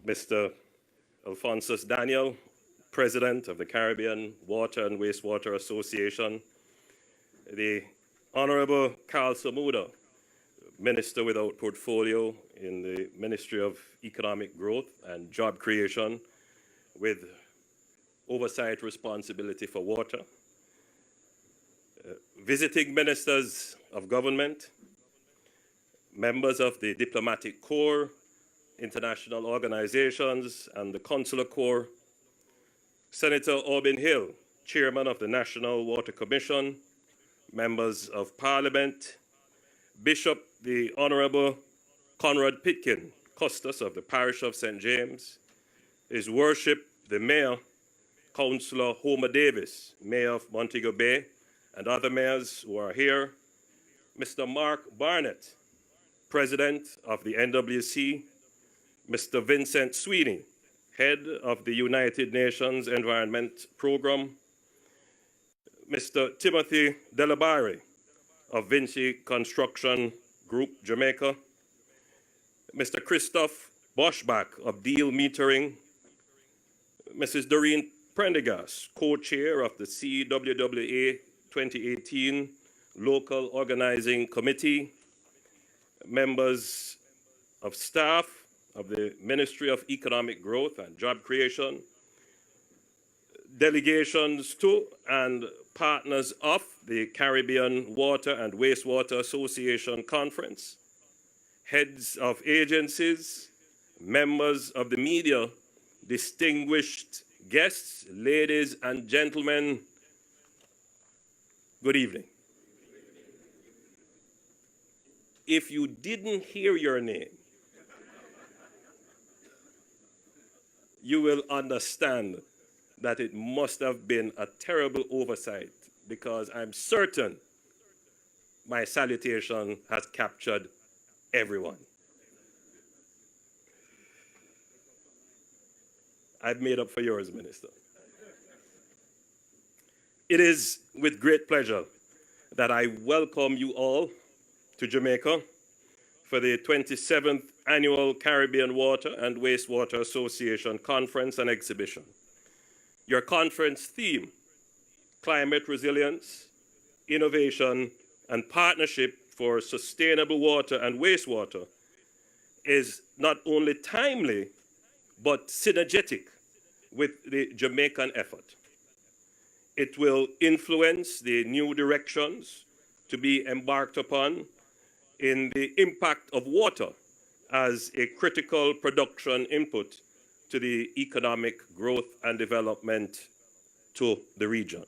Mr. Alphonsus Daniel, President of the Caribbean Water and Wastewater Association, the Honourable Carl Samuda, Minister without portfolio in the Ministry of Economic Growth and Job Creation, with oversight responsibility for water, visiting ministers of government, members of the Diplomatic Corps, international organizations, and the Consular Corps, Senator Aubin Hill, Chairman of the National Water Commission, members of Parliament, Bishop the Honourable Conrad Pitkin, Custos of the Parish of St. James, His Worship the Mayor, Councillor Homer Davis, Mayor of Montego Bay, and other mayors who are here, Mr. Mark Barnett, President of the NWC, Mr. Vincent Sweeney, Head of the United Nations Environment Program, Mr. Timothy Delabare of Vinci Construction Group, Jamaica, Mr. Christoph Boschbach of Deal Metering, Mrs. Doreen Prendergast, co-chair of the CWWA 2018 Local Organizing Committee, members of staff of the Ministry of Economic Growth and Job Creation, delegations to and partners of the Caribbean Water and Wastewater Association Conference, heads of agencies, members of the media, distinguished guests, ladies and gentlemen, good evening. If you didn't hear your name, you will understand that it must have been a terrible oversight, because I'm certain my salutation has captured everyone. I've made up for yours, Minister. It is with great pleasure that I welcome you all to Jamaica for the 27th Annual Caribbean Water and Wastewater Association Conference and Exhibition. Your conference theme, Climate Resilience, Innovation, and Partnership for Sustainable Water and Wastewater, is not only timely, but synergetic with the Jamaican effort. It will influence the new directions to be embarked upon in the impact of water as a critical production input to the economic growth and development to the region.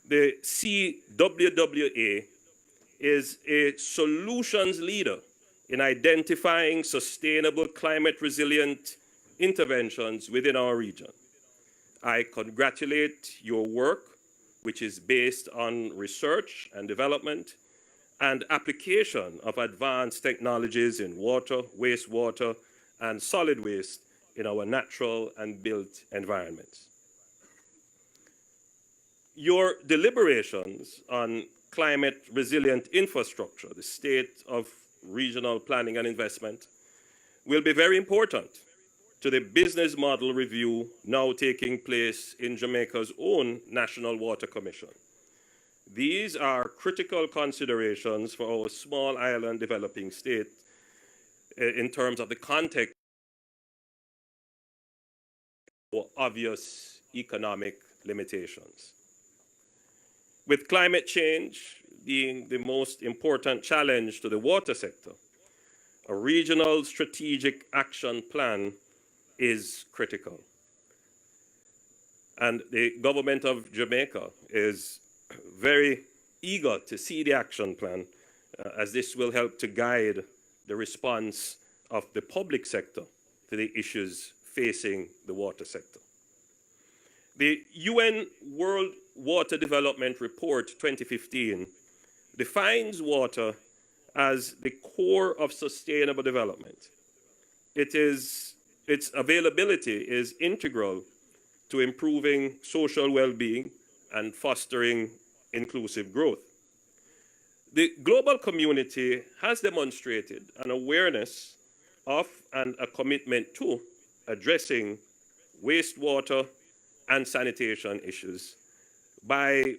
The CWWA is a solutions leader in identifying sustainable climate resilient interventions within our region. I congratulate your work, which is based on research and development and application of advanced technologies in water, wastewater, and solid waste in our natural and built environments. Your deliberations on climate resilient infrastructure, the state of regional planning and investment, will be very important to the business model review now taking place in Jamaica's own National Water Commission. These are critical considerations for our small island developing state in terms of the context of obvious economic limitations. With climate change being the most important challenge to the water sector, a regional strategic action plan is critical. And the government of Jamaica is very eager to see the action plan, as this will help to guide the response of the public sector to the issues facing the water sector. The UN World Water Development Report 2015 defines water as the core of sustainable development. Its availability is integral to improving social well-being and fostering inclusive growth. The global community has demonstrated an awareness of and a commitment to addressing wastewater and sanitation issues by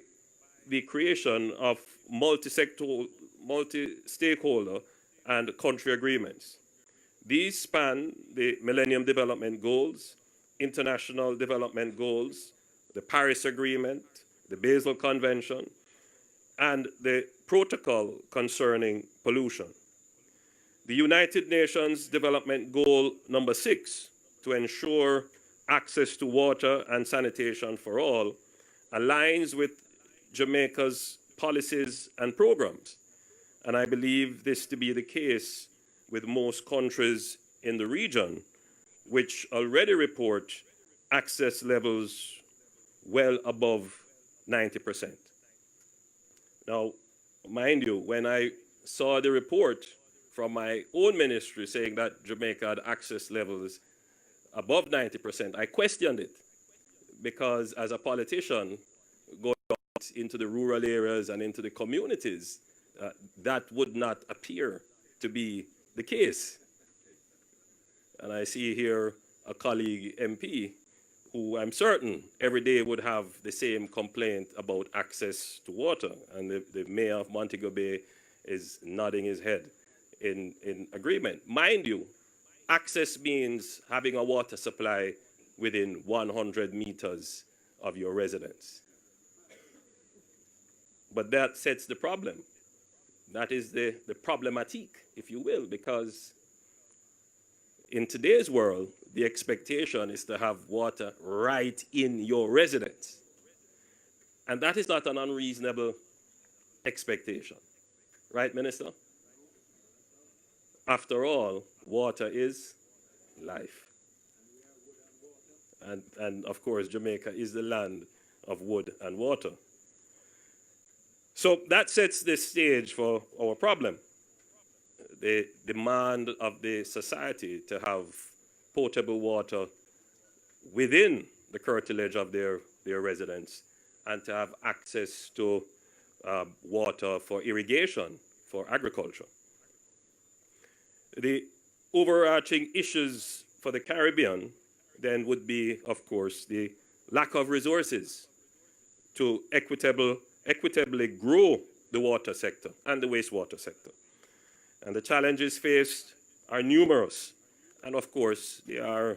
the creation of multi-stakeholder and country agreements. These span the Millennium Development Goals, International Development Goals, the Paris Agreement, the Basel Convention, and the Protocol concerning pollution. The United Nations Development Goal number 6, to ensure access to water and sanitation for all, aligns with Jamaica's policies and programs. And I believe this to be the case with most countries in the region, which already report access levels well above 90%. Now, mind you, when I saw the report from my own ministry saying that Jamaica had access levels above 90%, I questioned it, because as a politician going out into the rural areas and into the communities, that would not appear to be the case. And I see here a colleague MP who I'm certain every day would have the same complaint about access to water. And the mayor of Montego Bay is nodding his head in agreement. Mind you, access means having a water supply within 100 meters of your residence. But that sets the problem. That is the problematique, if you will, because in today's world, the expectation is to have water right in your residence. And that is not an unreasonable expectation. Right, Minister? After all, water is life. And of course, Jamaica is the land of wood and water. So that sets the stage for our problem. The demand of the society to have potable water within the curtilage of their residence, and to have access to water for irrigation, for agriculture. The overarching issues for the Caribbean then would be, of course, the lack of resources to equitably grow the water sector and the wastewater sector. And the challenges faced are numerous. And of course, there are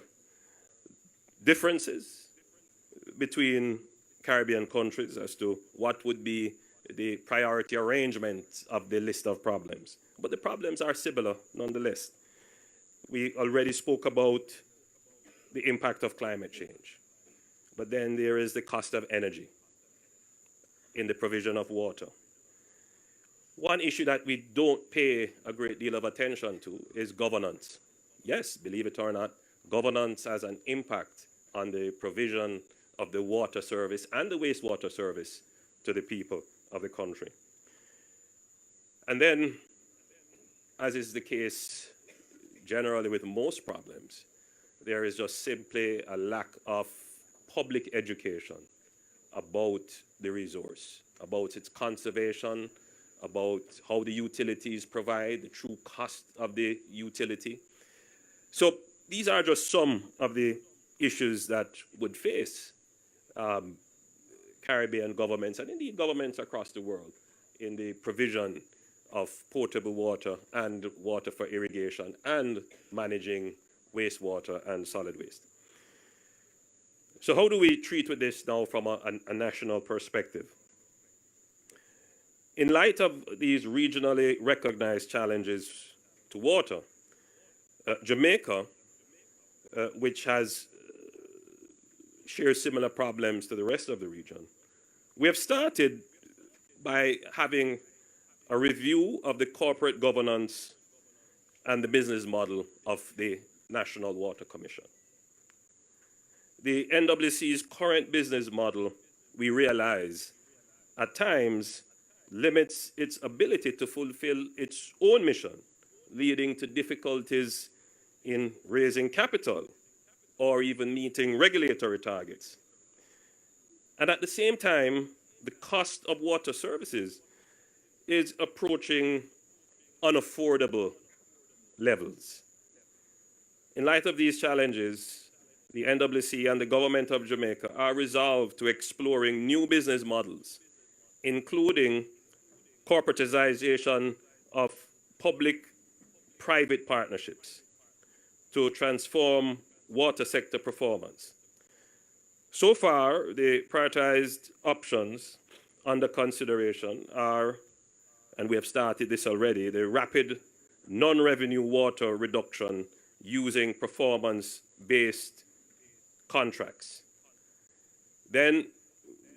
differences between Caribbean countries as to what would be the priority arrangement of the list of problems. But the problems are similar nonetheless. We already spoke about the impact of climate change. But then there is the cost of energy in the provision of water. One issue that we don't pay a great deal of attention to is governance. Yes, believe it or not, governance has an impact on the provision of the water service and the wastewater service to the people of the country. And then, as is the case generally with most problems, there is just simply a lack of public education about the resource, about its conservation, about how the utilities provide, the true cost of the utility. So these are just some of the issues that would face Caribbean governments, and indeed governments across the world, in the provision of potable water and water for irrigation and managing wastewater and solid waste. So how do we treat with this now from a national perspective? In light of these regionally recognized challenges to water, Jamaica, which shares similar problems to the rest of the region, we have started by having a review of the corporate governance and the business model of the National Water Commission. The NWC's current business model, we realize, at times limits its ability to fulfill its own mission, leading to difficulties in raising capital or even meeting regulatory targets. And at the same time, the cost of water services is approaching unaffordable levels. In light of these challenges, the NWC and the government of Jamaica are resolved to exploring new business models, including corporatization of public-private partnerships to transform water sector performance. So far, the prioritized options under consideration are, and we have started this already, the rapid non-revenue water reduction using performance-based contracts. Then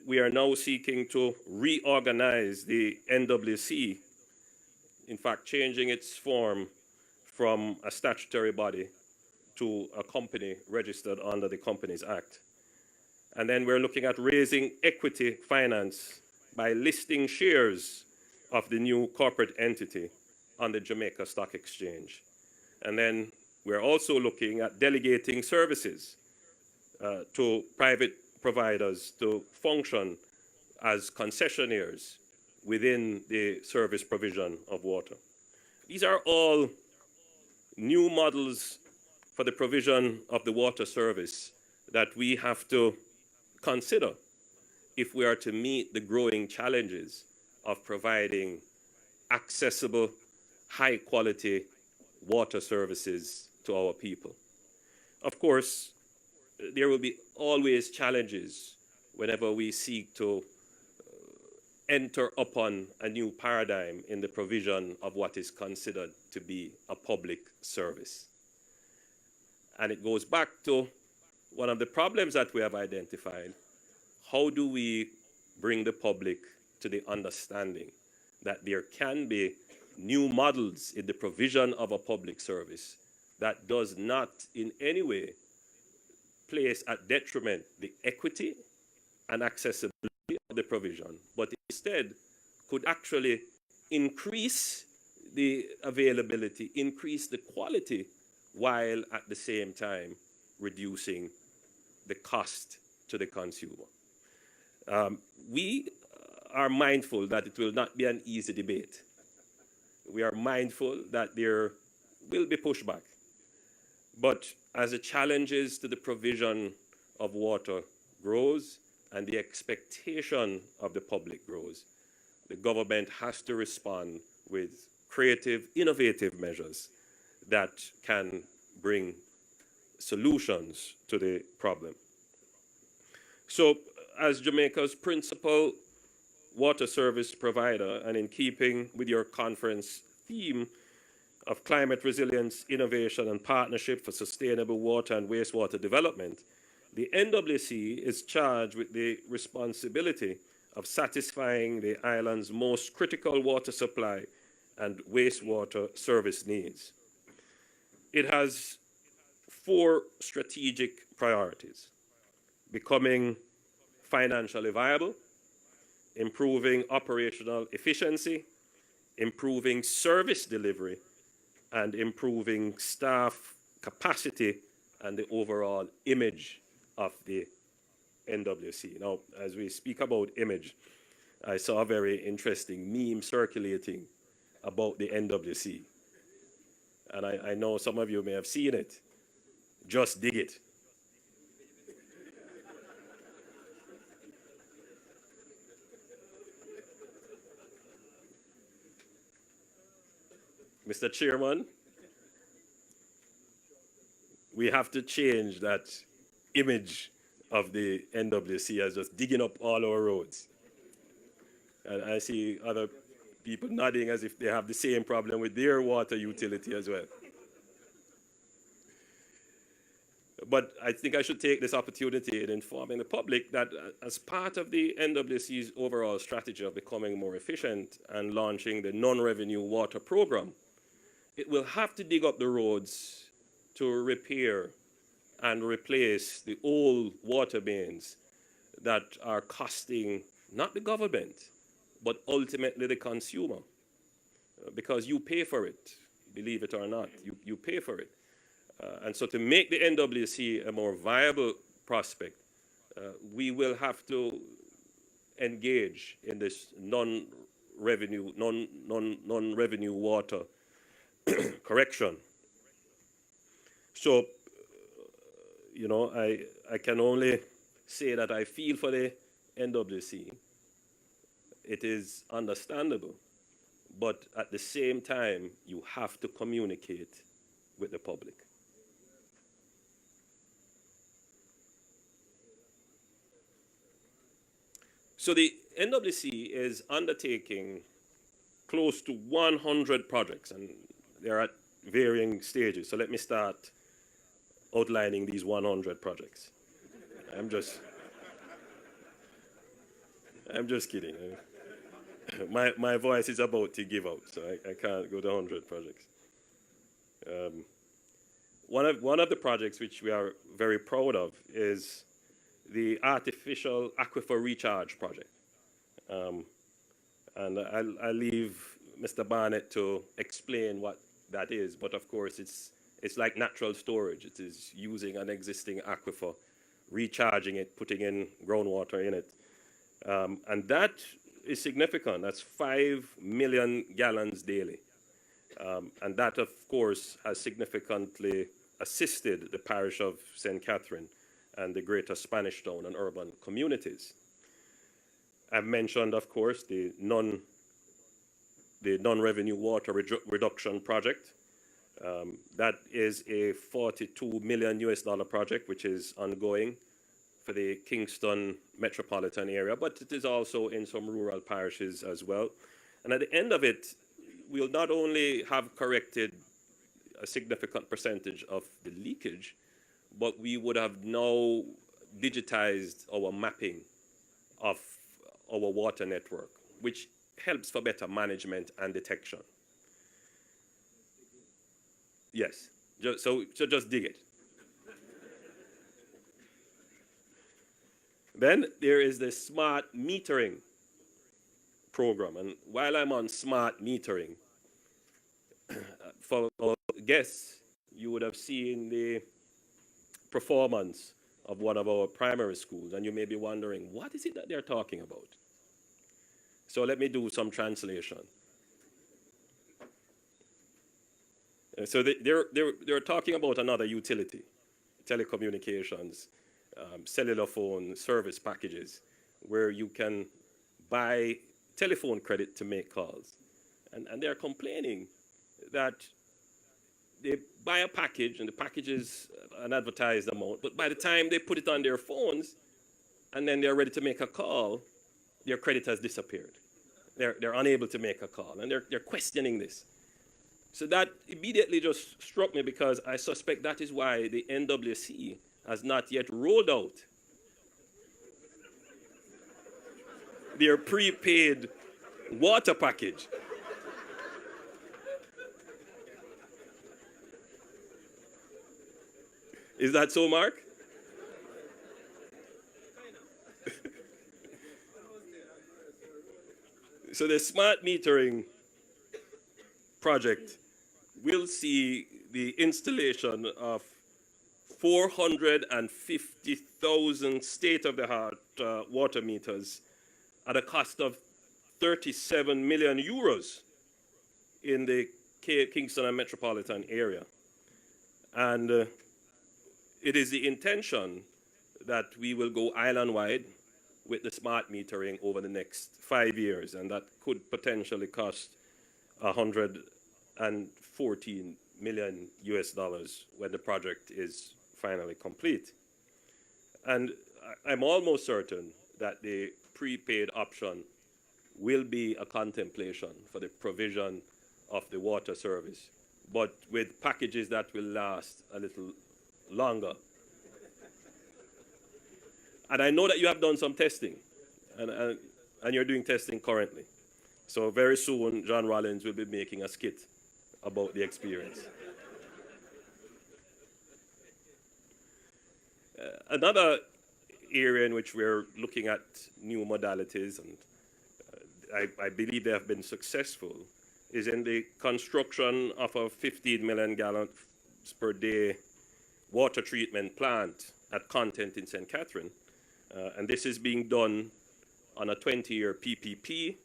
we are now seeking to reorganize the NWC, in fact, changing its form from a statutory body to a company registered under the Companies Act. And then we're looking at raising equity finance by listing shares of the new corporate entity on the Jamaica Stock Exchange. And then we're also looking at delegating services to private providers to function as concessionaires within the service provision of water. These are all new models for the provision of the water service that we have to consider if we are to meet the growing challenges of providing accessible, high-quality water services to our people. Of course, there will be always challenges whenever we seek to enter upon a new paradigm in the provision of what is considered to be a public service. And it goes back to one of the problems that we have identified. How do we bring the public to the understanding that there can be new models in the provision of a public service that does not in any way place at detriment the equity and accessibility of the provision, but instead could actually increase the availability, increase the quality, while at the same time reducing the cost to the consumer. We are mindful that it will not be an easy debate. We are mindful that there will be pushback. But as the challenges to the provision of water grows and the expectation of the public grows, the government has to respond with creative, innovative measures that can bring solutions to the problem. So, as Jamaica's principal water service provider, and in keeping with your conference theme of climate resilience, innovation, and partnership for sustainable water and wastewater development, the NWC is charged with the responsibility of satisfying the island's most critical water supply and wastewater service needs. It has 4 strategic priorities: becoming financially viable, improving operational efficiency, improving service delivery, and improving staff capacity and the overall image of the NWC. Now, as we speak about image, I saw a very interesting meme circulating about the NWC. And I know some of you may have seen it. Just dig it. Mr. Chairman, we have to change that image of the NWC as just digging up all our roads. And I see other people nodding as if they have the same problem with their water utility as well. But I think I should take this opportunity in informing the public that as part of the NWC's overall strategy of becoming more efficient and launching the non-revenue water program, it will have to dig up the roads to repair and replace the old water mains that are costing not the government, but ultimately the consumer. Because you pay for it, believe it or not, you pay for it. And so to make the NWC a more viable prospect, we will have to engage in this non-revenue water correction. So, you know, I can only say that I feel for the NWC. It is understandable, but at the same time, you have to communicate with the public. So the NWC is undertaking close to 100 projects, and they're at varying stages. So let me start outlining these 100 projects. I'm just kidding. My voice is about to give out, so I can't go to 100 projects. One of the projects which we are very proud of is the Artificial Aquifer Recharge Project. And I'll leave Mr. Barnett to explain what that is, but of course it's like natural storage. It is using an existing aquifer, recharging it, putting in groundwater in it. And that is significant. That's 5 million gallons daily. And that, of course, has significantly assisted the parish of St. Catherine and the greater Spanish Town and urban communities. I've mentioned, of course, the non-revenue water reduction project. That is a $42 million project, which is ongoing for the Kingston metropolitan area, but it is also in some rural parishes as well. And at the end of it, we'll not only have corrected a significant percentage of the leakage, but we would have now digitized our mapping of our water network, which helps for better management and detection. Yes, so just dig it. Then there is the smart metering program. And while I'm on smart metering, for our guests, you would have seen the performance of one of our primary schools, and you may be wondering, what is it that they're talking about? So let me do some translation. So they're talking about another utility, telecommunications, cellular phone service packages, where you can buy telephone credit to make calls. And they're complaining that they buy a package, and the package is an advertised amount, but by the time they put it on their phones, and then they're ready to make a call, their credit has disappeared. They're unable to make a call, and they're questioning this. So that immediately just struck me, because I suspect that is why the NWC has not yet rolled out their prepaid water package. Is that so, Mark? So the smart metering project will see the installation of 450,000 state-of-the-art water meters at a cost of 37 million euros in the Kingston and metropolitan area. And it is the intention that we will go island-wide with the smart metering over the next 5 years, and that could potentially cost 114 million US dollars when the project is finally complete. And I'm almost certain that the prepaid option will be a contemplation for the provision of the water service, but with packages that will last a little longer. And I know that you have done some testing, and you're doing testing currently. So very soon, John Rollins will be making a skit about the experience. Another area in which we're looking at new modalities, and I believe they have been successful, is in the construction of a 15 million gallons per day water treatment plant at Content in St. Catherine. And this is being done on a 20-year PPP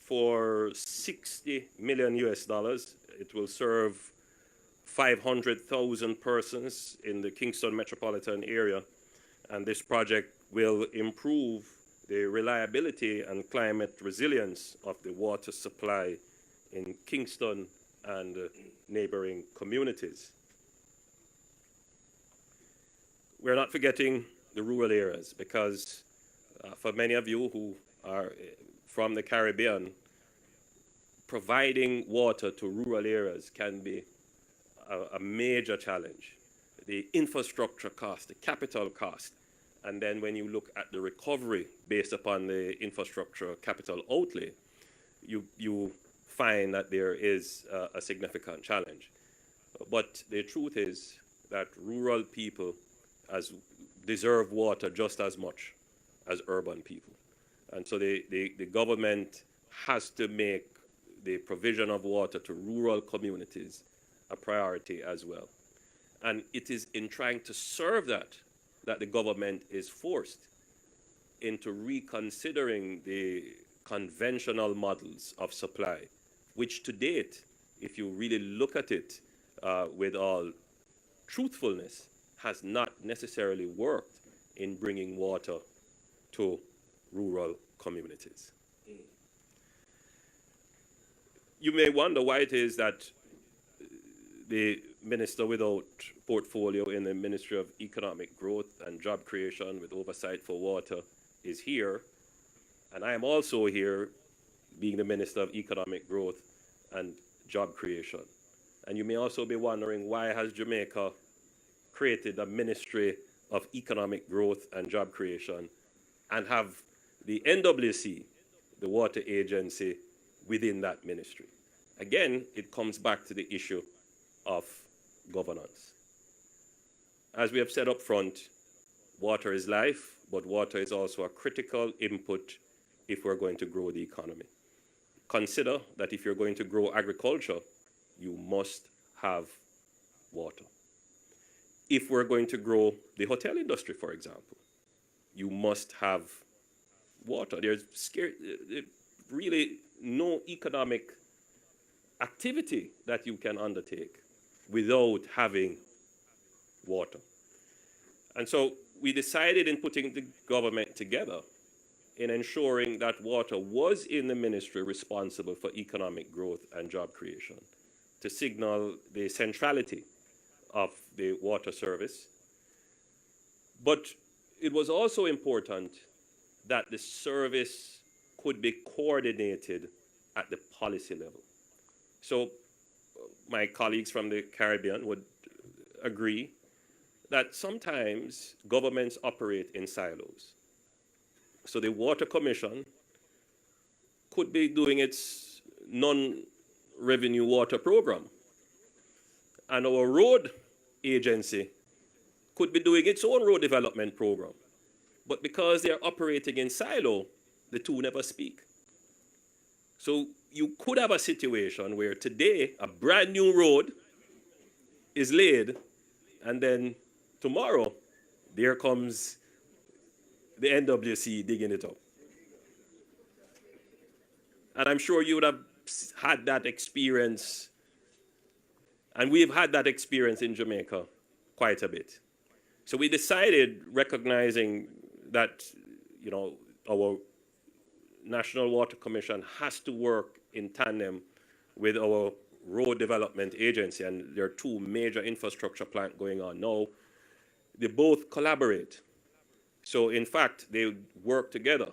for 60 million US dollars. It will serve 500,000 persons in the Kingston metropolitan area. And this project will improve the reliability and climate resilience of the water supply in Kingston and neighboring communities. We're not forgetting the rural areas, because for many of you who are from the Caribbean, providing water to rural areas can be a major challenge. The infrastructure cost, the capital cost, and then when you look at the recovery based upon the infrastructure capital outlay, you find that there is a significant challenge. But the truth is that rural people deserve water just as much as urban people. And so the government has to make the provision of water to rural communities a priority as well. And it is in trying to serve that the government is forced into reconsidering the conventional models of supply, which to date, if you really look at it with all truthfulness, has not necessarily worked in bringing water to rural communities. You may wonder why it is that the minister without portfolio in the Ministry of Economic Growth and Job Creation with oversight for water is here, and I am also here being the Minister of Economic Growth and Job Creation. And you may also be wondering, why has Jamaica created a Ministry of Economic Growth and Job Creation and have the NWC, the water agency, within that ministry? Again, it comes back to the issue of governance. As we have said up front, water is life, but water is also a critical input if we're going to grow the economy. Consider that if you're going to grow agriculture, you must have water. If we're going to grow the hotel industry, for example, you must have water. There's really no economic activity that you can undertake without having water. And so we decided in putting the government together in ensuring that water was in the ministry responsible for economic growth and job creation, to signal the centrality of the water service. But it was also important that the service could be coordinated at the policy level. So my colleagues from the Caribbean would agree that sometimes governments operate in silos. So the Water Commission could be doing its non-revenue water program, and our road agency could be doing its own road development program. But because they're operating in silo, the two never speak. So you could have a situation where today a brand new road is laid, and then tomorrow there comes the NWC digging it up. And I'm sure you would have had that experience, and we've had that experience in Jamaica quite a bit. So we decided, recognizing that, you know, our National Water Commission has to work in tandem with our road development agency, and there are two major infrastructure plans going on now. They both collaborate. So in fact, they work together.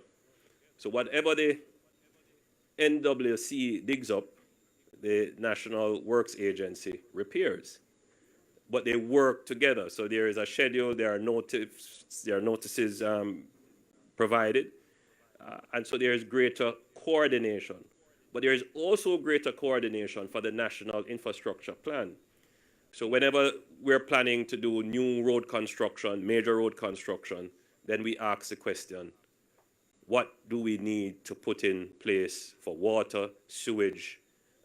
So whatever the NWC digs up, the National Works Agency repairs. But they work together. So there is a schedule, there are notices provided. And so there is greater coordination. But there is also greater coordination for the National Infrastructure Plan. So whenever we're planning to do new road construction, major road construction, then we ask the question, what do we need to put in place for water, sewage,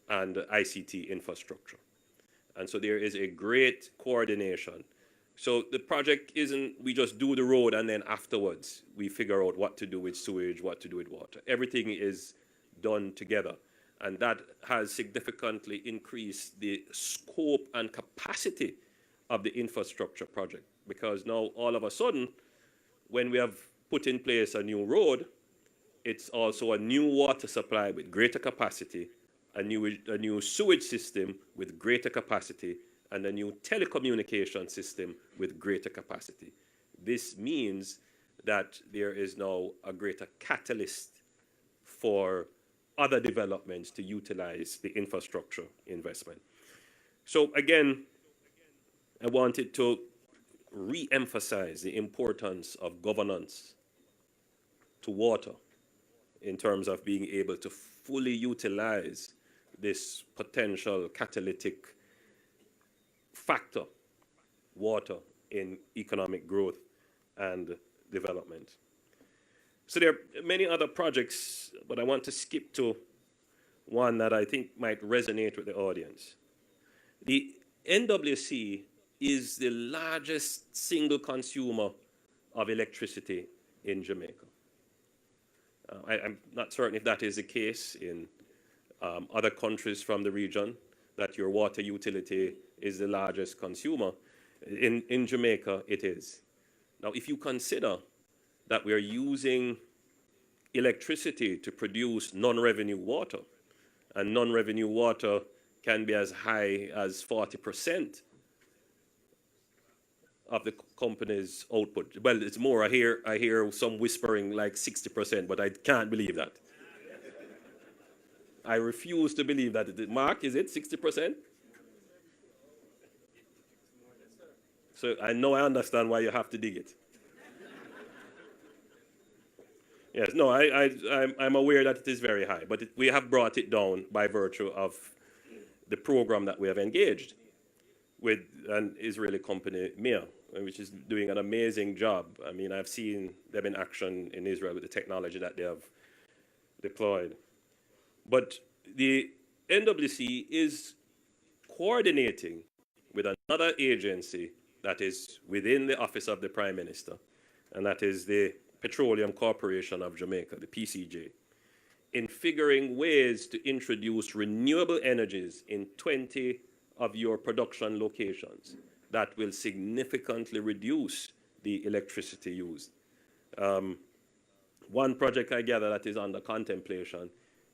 and ICT infrastructure? And so there is a great coordination. So the project isn't we just do the road and then afterwards we figure out what to do with sewage, what to do with water. Everything is done together. And that has significantly increased the scope and capacity of the infrastructure project. Because now, all of a sudden, when we have put in place a new road, it's also a new water supply with greater capacity, a new sewage system with greater capacity, and a new telecommunication system with greater capacity. This means that there is now a greater catalyst for other developments to utilize the infrastructure investment. So again, I wanted to re-emphasize the importance of governance to water in terms of being able to fully utilize this potential catalytic factor, water, in economic growth and development. So there are many other projects, but I want to skip to one that I think might resonate with the audience. The NWC is the largest single consumer of electricity in Jamaica. I'm not certain if that is the case in other countries from the region, that your water utility is the largest consumer. In Jamaica, it is. Now, if you consider that we are using electricity to produce non-revenue water, and non-revenue water can be as high as 40% of the company's output. Well, it's more. I hear some whispering like 60%, but I can't believe that. I refuse to believe that. Mark, is it 60%? So I know I understand why you have to dig it. Yes, no, I'm aware that it is very high, but we have brought it down by virtue of the program that we have engaged with an Israeli company, MIA, which is doing an amazing job. I mean, I've seen them in action in Israel with the technology that they have deployed. But the NWC is coordinating with another agency that is within the office of the Prime Minister, and that is the Petroleum Corporation of Jamaica, the PCJ, in figuring ways to introduce renewable energies in 20 of your production locations that will significantly reduce the electricity used. One project I gather that is under contemplation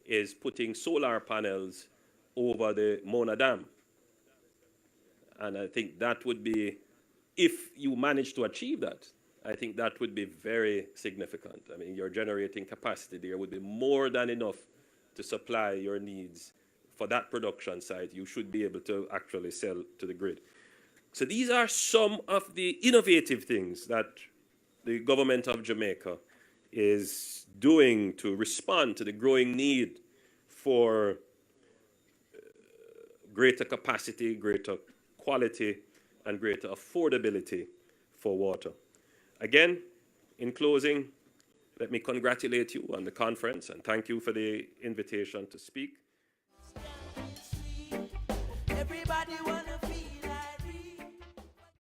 is putting solar panels over the Mona Dam. And I think that would be, if you manage to achieve that, I think that would be very significant. I mean, your generating capacity there would be more than enough to supply your needs for that production site. You should be able to actually sell to the grid. So these are some of the innovative things that the government of Jamaica is doing to respond to the growing need for greater capacity, greater quality, and greater affordability for water. Again, in closing, let me congratulate you on the conference and thank you for the invitation to speak. Everybody wanna